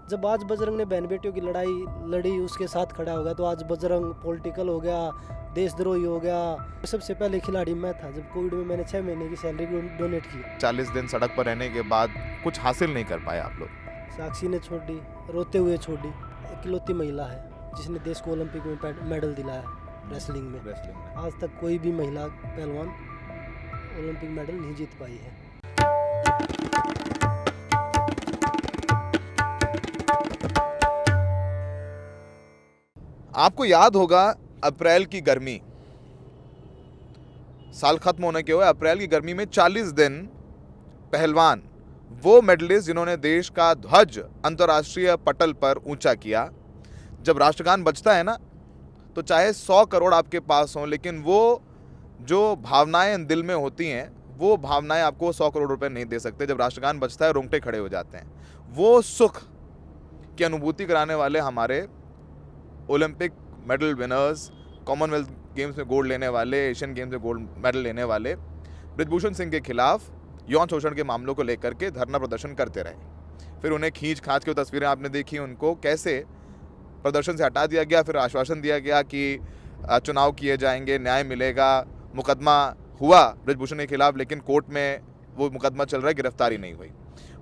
जब आज बजरंग ने बहन बेटियों की लड़ाई लड़ी, उसके साथ खड़ा हो गया, तो आज बजरंग पॉलिटिकल हो गया, देशद्रोही हो गया। सबसे पहले खिलाड़ी मैं था जब कोविड में मैंने 6 महीने की सैलरी डोनेट की। 40 दिन सड़क पर रहने के बाद कुछ हासिल नहीं कर पाए आप लोग। साक्षी ने छोड़ दी, रोते हुए छोड़ दी। इकलौती महिला है जिसने देश को ओलंपिक में मेडल दिलाया रेसलिंग में। आज तक कोई भी महिला पहलवान ओलंपिक मेडल नहीं जीत पाई है। आपको याद होगा अप्रैल की गर्मी, साल खत्म होने के हुए अप्रैल की गर्मी में 40 दिन पहलवान, वो मेडलिस्ट जिन्होंने देश का ध्वज अंतर्राष्ट्रीय पटल पर ऊंचा किया। जब राष्ट्रगान बजता है ना, तो चाहे 100 करोड़ आपके पास हों, लेकिन वो जो भावनाएं दिल में होती हैं, वो भावनाएं आपको 100 करोड़ रुपए नहीं दे सकते। जब राष्ट्रगान बजता है रोंगटे खड़े हो जाते हैं। वो सुख की अनुभूति कराने वाले हमारे Olympic medal winners, Commonwealth games में गोल्ड लेने वाले, एशियन गेम्स में गोल्ड मेडल लेने वाले बृजभूषण सिंह के खिलाफ यौन शोषण के मामलों को लेकर के धरना प्रदर्शन करते रहे। फिर उन्हें खींच खांच के तस्वीरें आपने देखी, उनको कैसे प्रदर्शन से हटा दिया गया, फिर आश्वासन दिया गया कि चुनाव किए जाएंगे, न्याय मिलेगा। मुकदमा हुआ बृजभूषण के खिलाफ, लेकिन कोर्ट में वो मुकदमा चल रहा है, गिरफ्तारी नहीं हुई।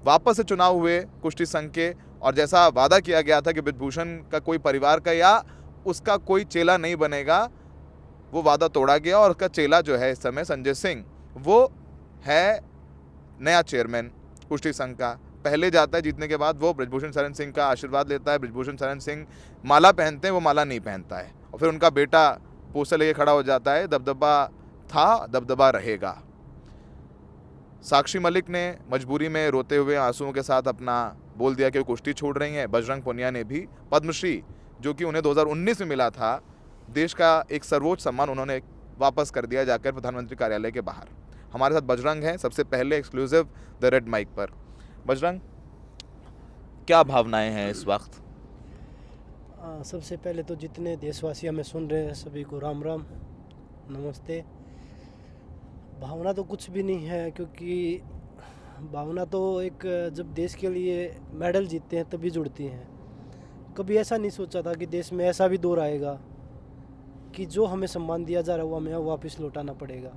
वापस से चुनाव हुए कुश्ती संघ के, और जैसा वादा किया गया था कि बृजभूषण का कोई परिवार का या उसका कोई चेला नहीं बनेगा, वो वादा तोड़ा गया। और उसका चेला जो है इस समय संजय सिंह, वो है नया चेयरमैन कुश्ती संघ का। पहले जाता है जीतने के बाद, वो बृजभूषण शरण सिंह का आशीर्वाद लेता है। बृजभूषण शरण सिंह माला पहनते हैं, वो माला नहीं पहनता है। और फिर उनका बेटा पोस्टर लेके खड़ा हो जाता है, दबदबा था दबदबा रहेगा। साक्षी मलिक ने मजबूरी में रोते हुए आंसुओं के साथ अपना बोल दिया कि वो कुश्ती छोड़ रही हैं। बजरंग पुनिया ने भी पद्मश्री, जो कि उन्हें 2019 में मिला था, देश का एक सर्वोच्च सम्मान, उन्होंने वापस कर दिया जाकर प्रधानमंत्री कार्यालय के बाहर। हमारे साथ बजरंग हैं, सबसे पहले एक्सक्लूसिव द रेड माइक पर। बजरंग, क्या भावनाएं हैं इस वक्त? सबसे पहले तो जितने देशवासी हमें सुन रहे हैं सभी को राम राम, नमस्ते। भावना तो कुछ भी नहीं है, क्योंकि भावना तो एक जब देश के लिए मेडल जीतते हैं तभी जुड़ती हैं। कभी ऐसा नहीं सोचा था कि देश में ऐसा भी दौर आएगा कि जो हमें सम्मान दिया जा रहा है वो हमें वापस लौटाना पड़ेगा।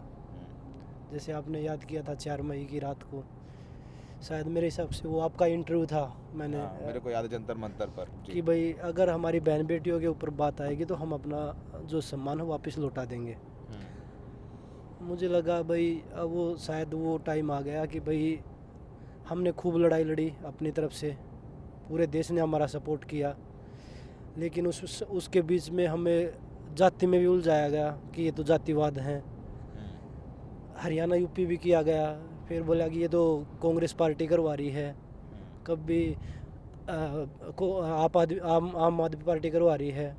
जैसे आपने याद किया था 4 मई की रात को, शायद मेरे हिसाब से वो आपका इंटरव्यू था, मैंने मेरे को याद है जंतर मंतर पर, कि भाई अगर हमारी बहन बेटियों के ऊपर बात आएगी तो हम अपना जो सम्मान है वापस लौटा देंगे। मुझे लगा भाई अब वो शायद वो टाइम आ गया कि भाई हमने खूब लड़ाई लड़ी अपनी तरफ से, पूरे देश ने हमारा सपोर्ट किया, लेकिन उसके बीच में हमें जाति में भी उलझाया गया कि ये तो जातिवाद हैं। हरियाणा यूपी भी किया गया, फिर बोला कि ये तो कांग्रेस पार्टी करवा रही है, कभी आम आदमी पार्टी करवा रही है।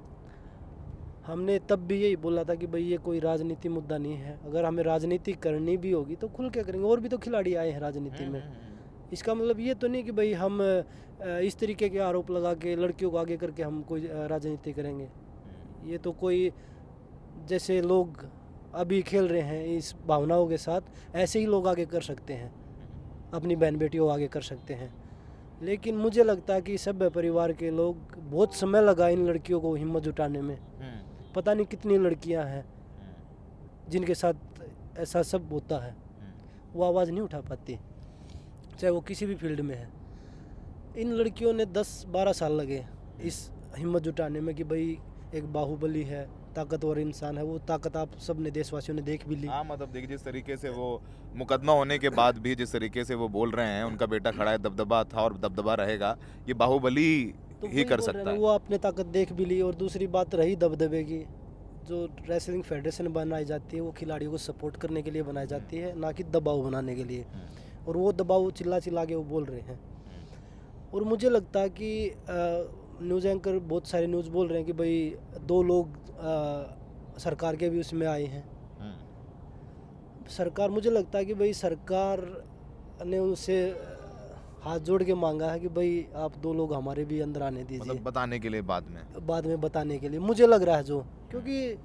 हमने तब भी यही बोला था कि भाई ये कोई राजनीति मुद्दा नहीं है, अगर हमें राजनीति करनी भी होगी तो खुल के करेंगे, और भी तो खिलाड़ी आए हैं राजनीति में। इसका मतलब ये तो नहीं कि भाई हम इस तरीके के आरोप लगा के लड़कियों को आगे करके हम कोई राजनीति करेंगे। ये तो कोई, जैसे लोग अभी खेल रहे हैं इस भावनाओं के साथ, ऐसे ही लोग आगे कर सकते हैं, अपनी बहन बेटियों को आगे कर सकते हैं। लेकिन मुझे लगता है कि सभ्य परिवार के लोग, बहुत समय लगा इन लड़कियों को हिम्मत जुटाने में। पता नहीं कितनी लड़कियां हैं जिनके साथ ऐसा सब होता है, वो आवाज़ नहीं उठा पाती, चाहे वो किसी भी फील्ड में है। इन लड़कियों ने 10-12 साल लगे इस हिम्मत जुटाने में कि भाई एक बाहुबली है, ताकतवर इंसान है। वो ताकत आप सब ने, देशवासियों ने देख भी ली। हाँ, मतलब देखिए जिस तरीके से वो मुकदमा होने के बाद भी जिस तरीके से वो बोल रहे हैं, उनका बेटा खड़ा है, दबदबा था और दबदबा रहेगा, ये बाहुबली तो ही कर सकता है। वो अपने ताकत देख भी ली। और दूसरी बात रही दबदबे की, जो रेसलिंग फेडरेशन बनाई जाती है वो खिलाड़ियों को सपोर्ट करने के लिए बनाई जाती है, ना कि दबाव बनाने के लिए। और वो दबाव चिल्ला चिल्ला के वो बोल रहे हैं। और मुझे लगता है कि न्यूज़ एंकर बहुत सारे न्यूज़ बोल रहे हैं कि भाई 2 लोग सरकार के भी उसमें आए हैं। सरकार, मुझे लगता है कि भाई सरकार ने उनसे हाथ जोड़ के मांगा है कि भाई आप 2 लोग हमारे भी अंदर आने दीजिए, मतलब बताने के लिए बाद में बताने के लिए। मुझे लग रहा है जो, क्योंकि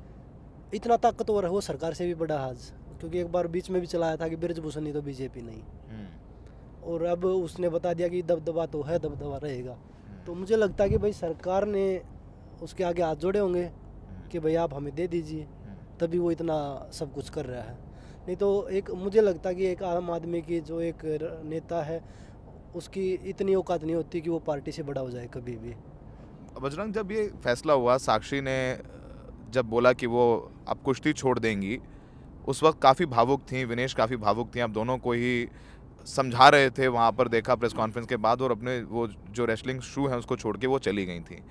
इतना ताकतवर है वो सरकार से भी बड़ा आज, क्योंकि एक बार बीच में भी चलाया था कि बृजभूषण ही तो बीजेपी नहीं, और अब उसने बता दिया कि दबदबा तो है, दबदबा रहेगा। तो मुझे लगता है कि भाई सरकार ने उसके आगे हाथ जोड़े होंगे कि भाई आप हमें दे दीजिए, तभी वो इतना सब कुछ कर रहा है। नहीं तो एक मुझे लगता है कि एक आम आदमी की जो एक नेता है उसकी इतनी औकात नहीं होती कि वो पार्टी से बड़ा हो जाए कभी भी। बजरंग, जब ये फैसला हुआ, साक्षी ने जब बोला कि वो अब कुश्ती छोड़ देंगी, उस वक्त काफ़ी भावुक थी, विनेश काफ़ी भावुक थी, आप दोनों को ही समझा रहे थे वहाँ पर, देखा प्रेस कॉन्फ्रेंस के बाद, और अपने वो जो रेसलिंग शू है उसको छोड़ के वो चली गई थी।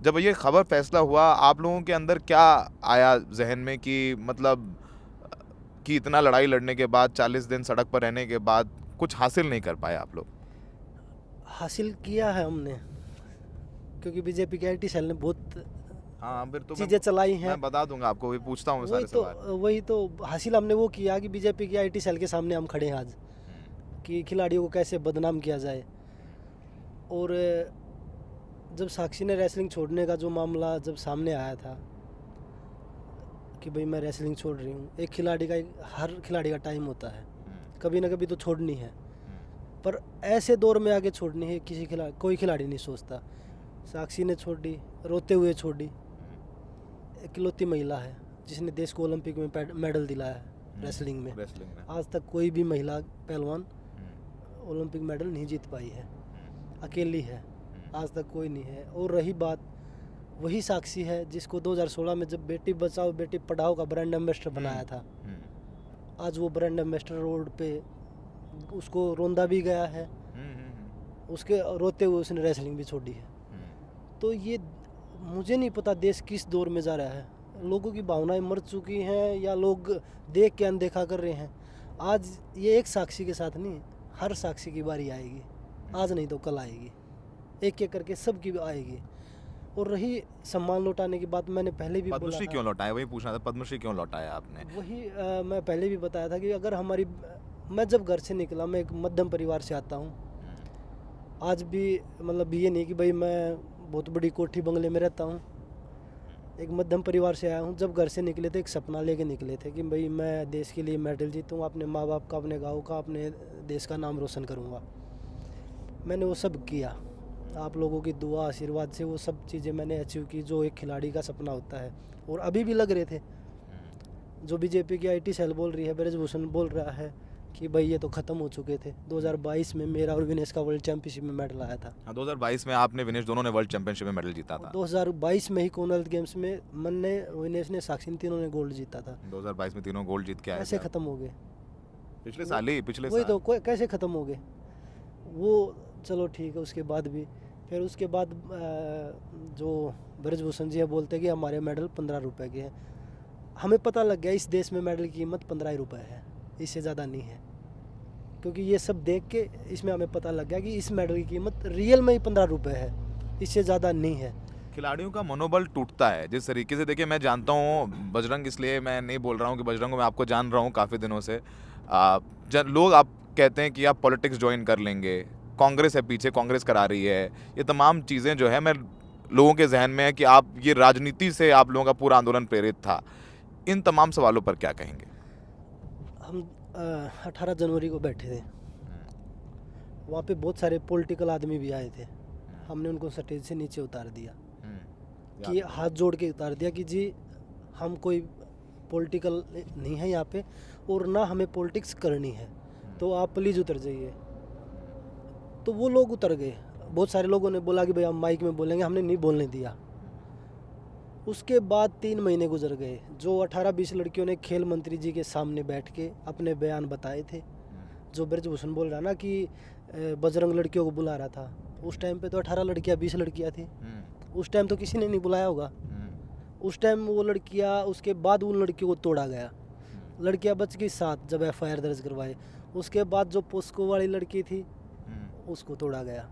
जब ये खबर फैसला हुआ, आप लोगों के अंदर क्या आया जहन में कि मतलब कि इतना लड़ाई लड़ने के बाद, 40 दिन सड़क पर रहने के बाद कुछ हासिल नहीं कर पाए आप लोग? हासिल किया है हमने, क्योंकि बीजेपी के आईटी सेल ने बहुत हाँ, फिर तो चीज़ें चलाई हैं। मैं बता दूंगा आपको, भी पूछता हूँ सारे सवाल। वही तो हासिल हमने वो किया कि बीजेपी की आईटी सेल के सामने हम खड़े हैं आज, कि खिलाड़ियों को कैसे बदनाम किया जाए। और जब साक्षी ने रेसलिंग छोड़ने का जो मामला जब सामने आया था कि भाई मैं रेसलिंग छोड़ रही हूँ, एक खिलाड़ी का हर खिलाड़ी का टाइम होता है, कभी ना कभी तो छोड़नी है, पर ऐसे दौर में आगे छोड़नी है कोई खिलाड़ी नहीं सोचता। साक्षी ने छोड़ी, रोते हुए छोड़ी। इकलौती महिला है जिसने देश को ओलंपिक में मेडल दिलाया है रेसलिंग में। आज तक कोई भी महिला पहलवान ओलंपिक मेडल नहीं जीत पाई है, अकेली है, आज तक कोई नहीं है। और रही बात, वही साक्षी है जिसको 2016 में जब बेटी बचाओ बेटी पढ़ाओ का ब्रांड एम्बेसडर बनाया था, आज वो ब्रांड एम्बेसडर रोड पे उसको रोंदा भी गया है, उसके रोते हुए उसने रेसलिंग भी छोड़ी है। तो ये मुझे नहीं पता देश किस दौर में जा रहा है, लोगों की भावनाएं मर चुकी हैं या लोग देख के अनदेखा कर रहे हैं। आज ये एक साक्षी के साथ नहीं, हर साक्षी की बारी आएगी, आज नहीं तो कल आएगी, एक एक करके सबकी आएगी। और रही सम्मान लौटाने की बात, मैंने पहले भी बोला, पद्मश्री क्यों लौटाया, वही पूछना था, पद्मश्री क्यों लौटाया आपने? वही मैं पहले भी बताया था कि अगर मैं जब घर से निकला, मैं एक मध्यम परिवार से आता हूँ, आज भी मतलब ये नहीं कि भाई मैं बहुत बड़ी कोठी बंगले में रहता हूँ, एक मध्यम परिवार से आया हूँ। जब घर से निकले थे एक सपना लेके निकले थे कि भाई मैं देश के लिए मेडल जीतूँगा, अपने माँ बाप का, अपने गाँव का, अपने देश का नाम रोशन करूँगा। मैंने वो सब किया, आप लोगों की दुआ आशीर्वाद से वो सब चीज़ें मैंने अचीव की जो एक खिलाड़ी का सपना होता है। और अभी भी लग रहे थे, जो बीजेपी की आईटी सेल बोल रही है, ब्रजभूषण बोल रहा है कि भाई ये तो ख़त्म हो चुके थे। 2022 में मेरा और विनेश का वर्ल्ड चैंपियनशिप में मेडल आया था। हाँ, 2022 में आपने विनेश दोनों ने वर्ल्ड चैंपियनशिप में मेडल जीता था। 2022 में ही कॉमनवेल्थ गेम्स में मन ने, विनेश ने, साक्षी ने, तीनों ने गोल्ड जीता था। 2022 में तीनों गोल्ड जीत के आए। कैसे ख़त्म हो गए? पिछले साल ही, पिछले वही साल। तो कैसे ख़त्म हो गए वो? चलो ठीक है, उसके बाद भी फिर उसके बाद जो ब्रजभूषण जी है बोलते कि हमारे मेडल 15 रुपये के हैं। हमें पता लग गया इस देश में मेडल की कीमत 15 रुपये है, इससे ज़्यादा नहीं है। क्योंकि ये सब देख के इसमें हमें पता लग गया कि इस मेडल की कीमत रियल में ही 15 रुपये है, इससे ज़्यादा नहीं है। खिलाड़ियों का मनोबल टूटता है जिस तरीके से। देखिए, मैं जानता हूँ बजरंग, इसलिए मैं नहीं बोल रहा हूँ कि बजरंग, मैं आपको जान रहा हूँ काफ़ी दिनों से। लोग आप कहते हैं कि आप पॉलिटिक्स ज्वाइन कर लेंगे, कांग्रेस है पीछे, कांग्रेस करा रही है, ये तमाम चीज़ें जो है, मैं लोगों के जहन में है कि आप ये राजनीति से आप लोगों का पूरा आंदोलन प्रेरित था। इन तमाम सवालों पर क्या कहेंगे? हम 18 जनवरी को बैठे थे, वहाँ पे बहुत सारे पॉलिटिकल आदमी भी आए थे। हमने उनको स्टेज से नीचे उतार दिया, कि हाथ जोड़ के उतार दिया कि जी हम कोई पॉलिटिकल नहीं है यहाँ पे, और ना हमें पॉलिटिक्स करनी है, तो आप प्लीज़ उतर जाइए। तो वो लोग उतर गए। बहुत सारे लोगों ने बोला कि भाई हम माइक में बोलेंगे, हमने नहीं बोलने दिया। उसके बाद 3 महीने गुजर गए। जो 18-20 लड़कियों ने खेल मंत्री जी के सामने बैठ के अपने बयान बताए थे, जो ब्रजभूषण बोल रहा ना कि बजरंग लड़कियों को बुला रहा था, उस टाइम पे तो 18 लड़कियां 20 लड़कियां थी। उस टाइम तो किसी ने नहीं बुलाया होगा। उस टाइम वो लड़कियां, उसके बाद उन लड़कियों को तोड़ा गया। लड़कियां बच गई 7 जब FIR दर्ज करवाए। उसके बाद जो पोस्को वाली लड़की थी उसको तोड़ा गया।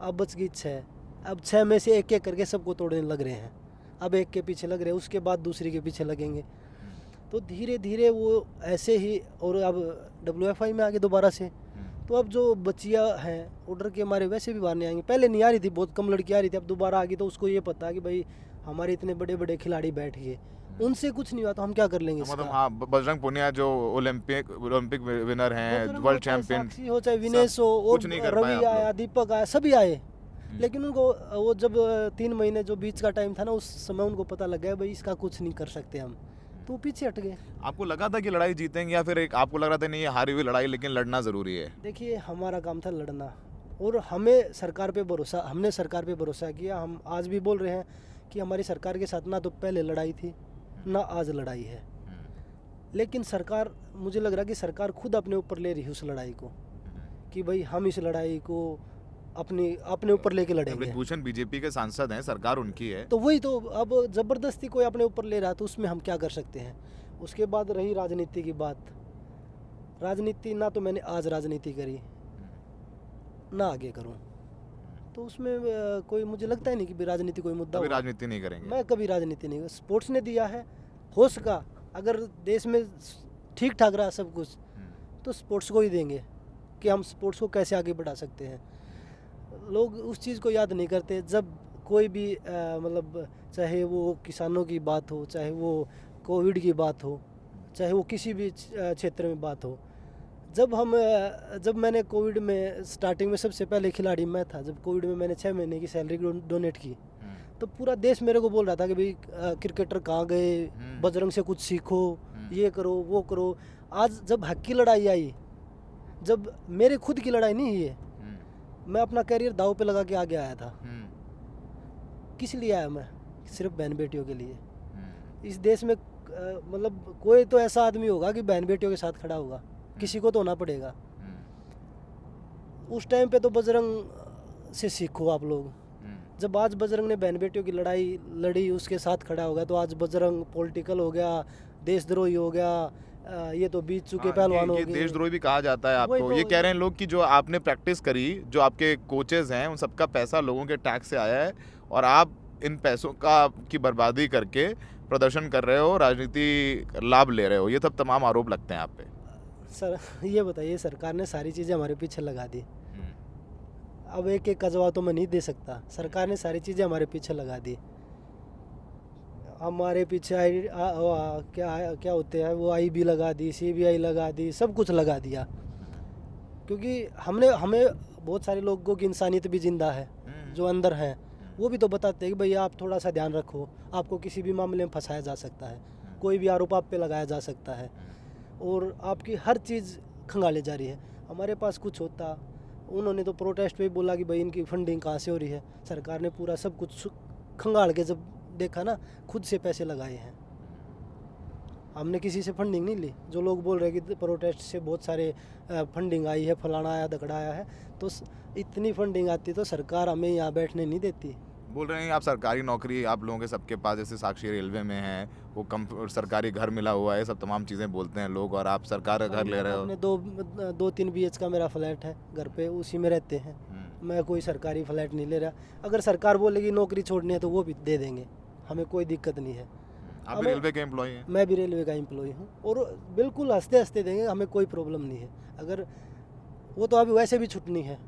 अब बच गई 6। अब 6 में से एक एक करके सबको तोड़ने लग रहे हैं। अब एक के पीछे लग रहे हैं, उसके बाद दूसरी के पीछे लगेंगे। तो धीरे धीरे वो ऐसे ही, और अब WFI में आगे दोबारा से। तो अब जो बच्चियाँ हैं ऑर्डर के हमारे वैसे भी बाहर नहीं आएंगी। पहले नहीं आ रही थी, बहुत कम लड़की आ रही थी, अब दोबारा आ गई। तो उसको ये पता कि भाई हमारे इतने बड़े बड़े खिलाड़ी बैठ गए, उनसे कुछ नहीं हुआ तो हम क्या कर लेंगे। मतलब हाँ, बजरंग पुनिया जो ओलंपिक विनर हैं, वर्ल्ड चैंपियन, साक्षी हो चाहे विनेश हो, और रवि आया, दीपक आया, सभी आए। लेकिन उनको वो जब 3 महीने जो बीच का टाइम था ना, उस समय उनको पता लग गया भाई इसका कुछ नहीं कर सकते हम, तो वो पीछे हट गए। आपको लगा था कि लड़ाई जीतेंगे या फिर एक आपको लग रहा था नहीं ये हारी हुई लड़ाई लेकिन लड़ना ज़रूरी है? देखिए हमारा काम था लड़ना, और हमें सरकार पे भरोसा, हमने सरकार पे भरोसा किया। हम आज भी बोल रहे हैं कि हमारी सरकार के साथ ना तो पहले लड़ाई थी ना आज लड़ाई है, लेकिन सरकार, मुझे लग रहा है कि सरकार खुद अपने ऊपर ले रही है उस लड़ाई को, कि भाई हम इस लड़ाई को अपने ऊपर लेके लड़ेंगे। ब्रिजभूषण बीजेपी के सांसद हैं, सरकार उनकी है। तो वही तो, अब ज़बरदस्ती कोई अपने ऊपर ले रहा है तो उसमें हम क्या कर सकते हैं। उसके बाद रही राजनीति की बात, राजनीति ना तो मैंने आज राजनीति करी ना आगे करूं, तो उसमें कोई, मुझे लगता ही नहीं कि भी राजनीति कोई मुद्दा कभी होगा। राजनीति नहीं करेंगे? मैं कभी राजनीति नहीं, स्पोर्ट्स ने दिया है हो सका, अगर देश में ठीक ठाक रहा सब कुछ तो स्पोर्ट्स को ही देंगे कि हम स्पोर्ट्स को कैसे आगे बढ़ा सकते हैं। लोग उस चीज़ को याद नहीं करते जब कोई भी मतलब चाहे वो किसानों की बात हो, चाहे वो कोविड की बात हो, चाहे वो किसी भी क्षेत्र में बात हो। जब मैंने कोविड में स्टार्टिंग में सबसे पहले खिलाड़ी मैं था, जब कोविड में मैंने 6 महीने की सैलरी डोनेट की, तो पूरा देश मेरे को बोल रहा था कि भाई क्रिकेटर कहाँ गए, बजरंग से कुछ सीखो, ये करो वो करो। आज जब हक की लड़ाई आई, जब मेरे खुद की लड़ाई नहीं है, मैं अपना करियर दाव पे लगा के आगे आया था। किस लिए आया मैं? सिर्फ बहन बेटियों के लिए। इस देश में मतलब कोई तो ऐसा आदमी होगा कि बहन बेटियों के साथ खड़ा होगा, किसी को तो होना पड़ेगा। उस टाइम पे तो बजरंग से सीखो आप लोग। जब आज बजरंग ने बहन बेटियों की लड़ाई लड़ी, उसके साथ खड़ा हो गया, तो आज बजरंग पॉलिटिकल हो गया, देशद्रोही हो गया, ये तो बीत चुके पहलवान हो गए। देशद्रोही भी कहा जाता है आपको। तो ये कह रहे हैं लोग कि जो आपने प्रैक्टिस करी, जो आपके कोचेज हैं, उन सबका पैसा लोगों के टैक्स से आया है और आप इन पैसों की बर्बादी करके प्रदर्शन कर रहे हो, राजनीति लाभ ले रहे हो। ये सब तमाम आरोप लगते हैं आप पे। सर ये बताइए, सरकार ने सारी चीज़ें हमारे पीछे लगा दी। अब एक एक का जवाब तो मैं नहीं दे सकता। सरकार ने सारी चीज़ें हमारे पीछे लगा दी। हमारे पीछे क्या होते हैं वो, IB लगा दी, CBI लगा दी, सब कुछ लगा दिया, क्योंकि हमें बहुत सारे लोगों की इंसानियत भी जिंदा है जो अंदर हैं। वो भी तो बताते हैं कि भैया आप थोड़ा सा ध्यान रखो, आपको किसी भी मामले में फंसाया जा सकता है, कोई भी आरोप आप पे लगाया जा सकता है, और आपकी हर चीज़ खंगाले जा रही है। हमारे पास कुछ होता, उन्होंने तो प्रोटेस्ट पे बोला कि भाई इनकी फंडिंग कहाँ से हो रही है। सरकार ने पूरा सब कुछ खंगाल के जब देखा ना, खुद से पैसे लगाए हैं। हमने किसी से फंडिंग नहीं ली। जो लोग बोल रहे हैं कि प्रोटेस्ट से बहुत सारे फंडिंग आई है, फलाना आया धकड़ा आया है, तो इतनी फंडिंग आती तो सरकार हमें यहाँ बैठने नहीं देती। बोल रहे हैं आप सरकारी नौकरी आप लोगों के सबके पास, जैसे साक्षी रेलवे में है, वो सरकारी घर मिला हुआ है, सब तमाम चीज़ें बोलते हैं लोग, और आप सरकार का घर ले रहे हो। अपने 2-3 BH का मेरा फ्लैट है घर पे, उसी में रहते हैं। मैं कोई सरकारी फ्लैट नहीं ले रहा। अगर सरकार बोलेगी नौकरी छोड़नी है तो वो भी दे देंगे, हमें कोई दिक्कत नहीं है। आप रेलवे के एम्प्लॉय हैं? मैं भी रेलवे का एम्प्लॉय हूँ, और बिल्कुल हंसते हंसते देंगे, हमें कोई प्रॉब्लम नहीं है। अगर वो तो अभी वैसे भी छुटनी है,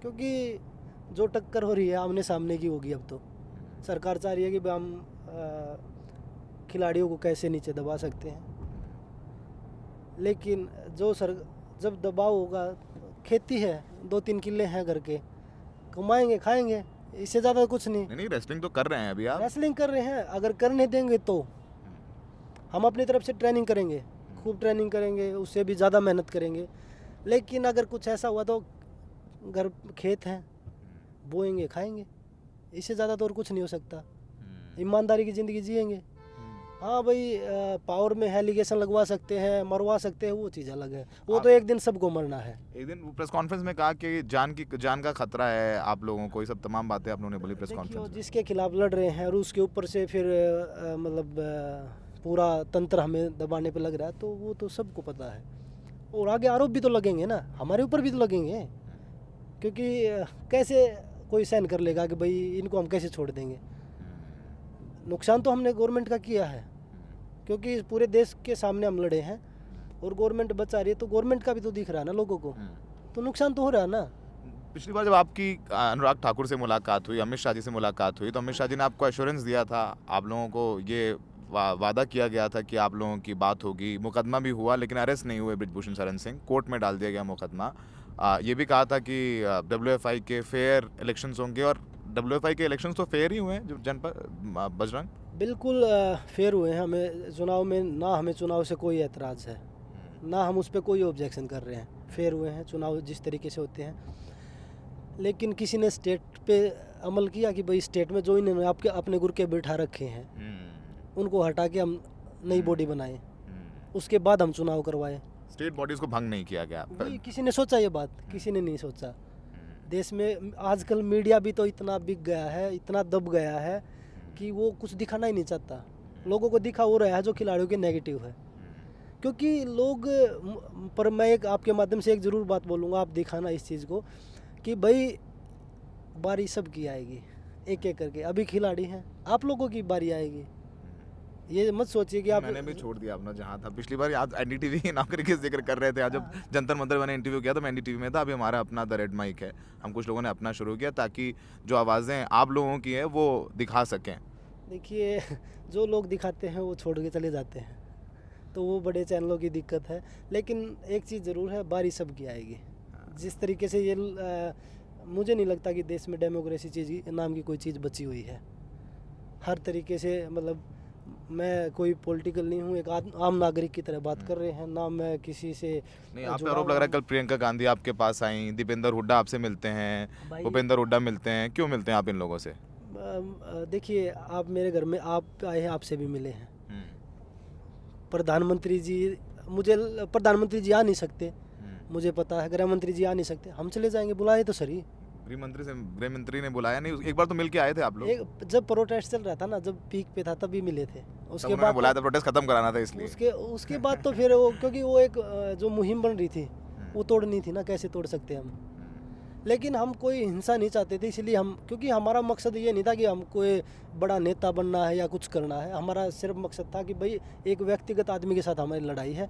क्योंकि जो टक्कर हो रही है आमने सामने की होगी। अब तो सरकार चाह रही है कि हम खिलाड़ियों को कैसे नीचे दबा सकते हैं, लेकिन जब दबाव होगा, खेती है, 2-3 किले हैं घर के, कमाएंगे खाएंगे, इससे ज़्यादा कुछ नहीं। नहीं, रेसलिंग तो कर रहे हैं अभी आप। रेसलिंग कर रहे हैं, अगर करने देंगे तो हम अपनी तरफ से ट्रेनिंग करेंगे, खूब ट्रेनिंग करेंगे, उससे भी ज़्यादा मेहनत करेंगे। लेकिन अगर कुछ ऐसा हुआ तो घर खेत हैं, बोएंगे खाएंगे, इससे ज़्यादा तो और कुछ नहीं हो सकता। ईमानदारी की ज़िंदगी जिएंगे। हाँ भाई, पावर में एलिगेशन लगवा सकते हैं, मरवा सकते हैं, वो चीज़ अलग है। वो तो एक दिन सबको मरना है। एक दिन प्रेस कॉन्फ्रेंस में कहा कि जान का खतरा है आप लोगों को, ये सब तमाम बातें आप लोगों ने बोली प्रेस कॉन्फ्रेंस में। जिसके खिलाफ लड़ रहे हैं और उसके ऊपर से फिर मतलब पूरा तंत्र हमें दबाने पे लग रहा है, तो वो तो सबको पता है। और आगे आरोप भी तो लगेंगे ना, हमारे ऊपर भी तो लगेंगे, क्योंकि कैसे कोई सहन कर लेगा कि भाई इनको हम कैसे छोड़ देंगे। नुकसान तो हमने गवर्नमेंट का किया है, क्योंकि पूरे देश के सामने हम लड़े हैं और गवर्नमेंट बचा रही है, तो गवर्नमेंट का भी तो दिख रहा है ना लोगों को, तो नुकसान तो हो रहा है ना। पिछली बार जब आपकी अनुराग ठाकुर से मुलाकात हुई, अमित शाह जी से मुलाकात हुई, तो अमित शाह जी ने आपको एश्योरेंस दिया था, आप लोगों को ये वादा किया गया था कि आप लोगों की बात होगी। मुकदमा भी हुआ लेकिन अरेस्ट नहीं हुए ब्रिजभूषण शरण सिंह, कोर्ट में डाल दिया गया मुकदमा। ये भी कहा था कि WFI के फेयर इलेक्शंस होंगे, और WFI के इलेक्शंस तो फेयर ही हुए हैं जो जनपद बजरंग। बिल्कुल फेयर हुए हैं। हमें चुनाव में ना, हमें चुनाव से कोई एतराज़ है ना, हम उस पर कोई ऑब्जेक्शन कर रहे हैं। फेयर हुए हैं चुनाव जिस तरीके से होते हैं। लेकिन किसी ने स्टेट पे अमल किया कि भाई स्टेट में जो इन्होंने आपके अपने गुर के बिठा रखे हैं उनको हटा के हम नई बॉडी बनाएं, उसके बाद हम चुनाव करवाएं। स्टेट बॉडीज को भंग नहीं किया गया। वही किसी ने सोचा ये बात? किसी ने नहीं सोचा। देश में आजकल मीडिया भी तो इतना बिक गया है, इतना दब गया है कि वो कुछ दिखाना ही नहीं चाहता। लोगों को दिखा हो रहा है जो खिलाड़ियों के नेगेटिव है, क्योंकि लोग। पर मैं एक आपके माध्यम से एक ज़रूर बात बोलूँगा, आप दिखाना इस चीज़ को कि भाई बारी सबकी आएगी, एक एक करके। अभी खिलाड़ी हैं, आप लोगों की बारी आएगी। ये मत सोचिए कि आप। मैंने भी छोड़ दिया अपना जहाँ था। पिछली बार याद NDTV की नौकरी के जिक्र कर रहे थे। आज जब जंतर मंतर मैंने इंटरव्यू किया तो मैं NDTV में था। अभी हमारा अपना द रेड माइक है, हम कुछ लोगों ने अपना शुरू किया ताकि जो आवाज़ें आप लोगों की है वो दिखा सकें। देखिए, जो लोग दिखाते हैं वो छोड़ के चले जाते हैं, तो वो बड़े चैनलों की दिक्कत है। लेकिन एक चीज़ ज़रूर है, बारी सबकी आएगी। जिस तरीके से ये मुझे नहीं लगता कि देश में डेमोक्रेसी चीज़ नाम की कोई चीज़ बची हुई है। हर तरीके से, मतलब मैं कोई पॉलिटिकल नहीं हूँ, एक आम नागरिक की तरह बात कर रहे हैं ना। मैं किसी से नहीं, आप पे आरोप लग रहा है कल प्रियंका गांधी आपके पास आई, दीपेंद्र हुड्डा आपसे मिलते हैं, भूपेंद्र हुड्डा मिलते हैं। क्यों मिलते हैं आप इन लोगों से? देखिए, आप मेरे घर में आप आए हैं, आपसे भी मिले हैं। प्रधानमंत्री जी, मुझे प्रधानमंत्री जी आ नहीं सकते, मुझे पता है। गृह मंत्री जी आ नहीं सकते, हम चले जाएंगे, बुलाए तो सही। गृह मंत्री ने बुलाया नहीं, एक बार तो मिल के आए थे आप लोग। जब प्रोटेस्ट चल रहा था ना, जब पीक पे था तभी मिले थे। उसके बाद बुलाया था, प्रोटेस्ट खत्म कराना था इसलिए। उसके बाद तो फिर वो, क्योंकि वो एक जो मुहिम बन रही थी वो तोड़नी थी ना, कैसे तोड़ सकते हम। लेकिन हम कोई हिंसा नहीं चाहते थे, इसलिए हम, क्योंकि हमारा मकसद ये नहीं था कि हम कोई बड़ा नेता बनना है या कुछ करना है। हमारा सिर्फ मकसद था कि भाई एक व्यक्तिगत आदमी के साथ हमारी लड़ाई है,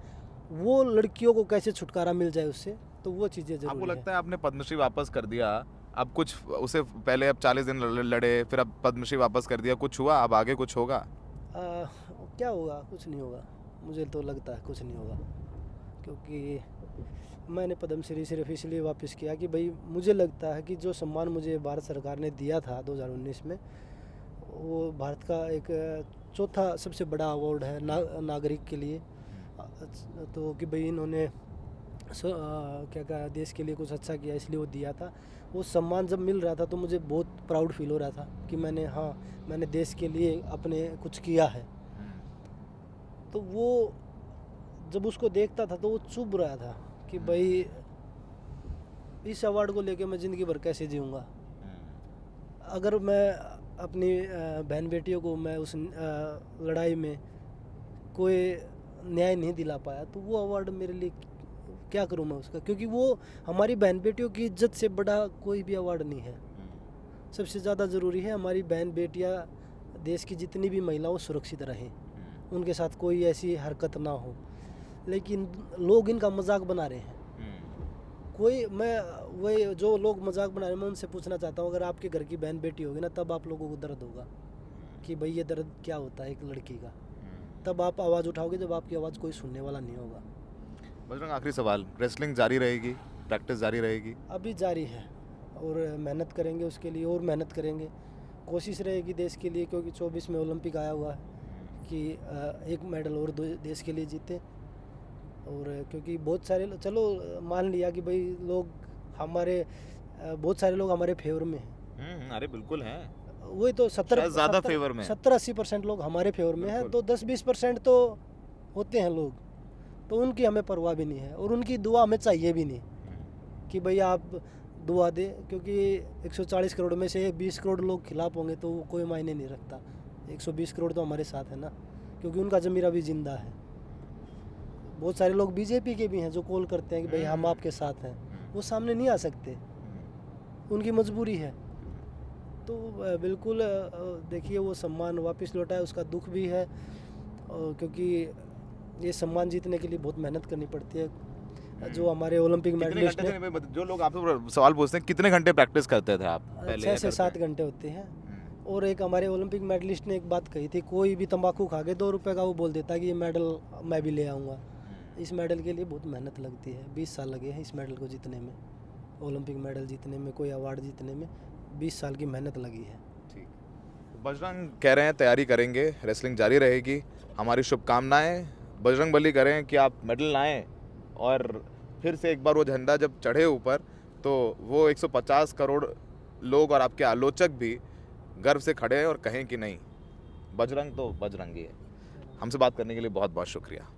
वो लड़कियों को कैसे छुटकारा मिल जाए उससे, तो वो चीज़ें जरूरी है। आपको लगता है आपने पद्मश्री वापस कर दिया, अब कुछ उसे पहले अब 40 दिन लड़े, फिर अब पद्मश्री वापस कर दिया, कुछ हुआ? अब आगे कुछ होगा? क्या होगा? कुछ नहीं होगा। मुझे तो लगता है कुछ नहीं होगा, क्योंकि मैंने पद्मश्री सिर्फ इसलिए वापस किया कि भाई मुझे लगता है कि जो सम्मान मुझे भारत सरकार ने दिया था 2019 में, वो भारत का एक चौथा सबसे बड़ा अवार्ड है नागरिक के लिए। तो कि भाई इन्होंने क्या कहा, देश के लिए कुछ अच्छा किया, इसलिए वो दिया था। वो सम्मान जब मिल रहा था तो मुझे बहुत प्राउड फील हो रहा था कि मैंने देश के लिए अपने कुछ किया है। तो वो जब उसको देखता था तो वो चुभ रहा था कि भाई इस अवार्ड को लेके मैं ज़िंदगी भर कैसे जीऊँगा। अगर मैं अपनी बहन बेटियों को मैं उस लड़ाई में कोई न्याय नहीं दिला पाया तो वो अवार्ड मेरे लिए क्या करूँ मैं उसका, क्योंकि वो हमारी बहन बेटियों की इज्जत से बड़ा कोई भी अवार्ड नहीं है। सबसे ज़्यादा ज़रूरी है हमारी बहन बेटियाँ, देश की जितनी भी महिलाओं सुरक्षित रहें, उनके साथ कोई ऐसी हरकत ना हो। लेकिन लोग इनका मजाक बना रहे हैं। वही जो लोग मजाक बना रहे हैं, मैं उनसे पूछना चाहता हूँ, अगर आपके घर की बहन बेटी होगी ना, तब आप लोगों को दर्द होगा कि भाई ये दर्द क्या होता है एक लड़की का। तब आप आवाज़ उठाओगे जब आपकी आवाज़ कोई सुनने वाला नहीं होगा। बजरंग, आखिरी सवाल, रेसलिंग जारी रहेगी, प्रैक्टिस जारी रहेगी? अभी जारी है और मेहनत करेंगे उसके लिए, और मेहनत करेंगे। कोशिश रहेगी देश के लिए, क्योंकि 24 में ओलंपिक आया हुआ है कि एक मेडल और देश के लिए जीते। और क्योंकि बहुत सारे, चलो मान लिया कि भाई लोग हमारे, बहुत सारे लोग हमारे फेवर में हैं। अरे बिल्कुल हैं, वही तो 70-80% लोग हमारे फेवर में हैं, तो 10-20% तो होते हैं लोग, तो उनकी हमें परवाह भी नहीं है और उनकी दुआ हमें चाहिए भी नहीं कि भाई आप दुआ दे, क्योंकि 140 करोड़ में से 20 करोड़ लोग खिलाफ होंगे तो कोई मायने नहीं रखता। 120 करोड़ तो हमारे साथ है ना, क्योंकि उनका ज़मीरा भी जिंदा है। बहुत सारे लोग बीजेपी के भी हैं जो कॉल करते हैं कि भाई हम आपके साथ हैं, वो सामने नहीं आ सकते, उनकी मजबूरी है। तो बिल्कुल देखिए, वो सम्मान वापस लौटा है, उसका दुख भी है, क्योंकि ये सम्मान जीतने के लिए बहुत मेहनत करनी पड़ती है। जो हमारे ओलंपिक मेडलिस्ट हैं, जो लोग आपसे सवाल पूछते हैं, कितने घंटे प्रैक्टिस करते थे आप? 6 से 7 घंटे होते हैं। और एक हमारे ओलंपिक मेडलिस्ट ने एक बात कही थी, कोई भी तंबाकू खा के 2 रुपये का वो बोल देता कि ये मेडल मैं भी ले आऊँगा। इस मेडल के लिए बहुत मेहनत लगती है, 20 साल लगे हैं इस मेडल को जीतने में। ओलंपिक मेडल जीतने में, कोई अवार्ड जीतने में 20 साल की मेहनत लगी है। ठीक। बजरंग कह रहे हैं तैयारी करेंगे, रेसलिंग जारी रहेगी। हमारी शुभकामनाएं बजरंग बली करें कि आप मेडल लाएं और फिर से एक बार वो झंडा जब चढ़े ऊपर तो वो 150 करोड़ लोग और आपके आलोचक भी गर्व से खड़े हैं और कहें कि नहीं, बजरंग तो बजरंग ही है। हमसे बात करने के लिए बहुत बहुत शुक्रिया।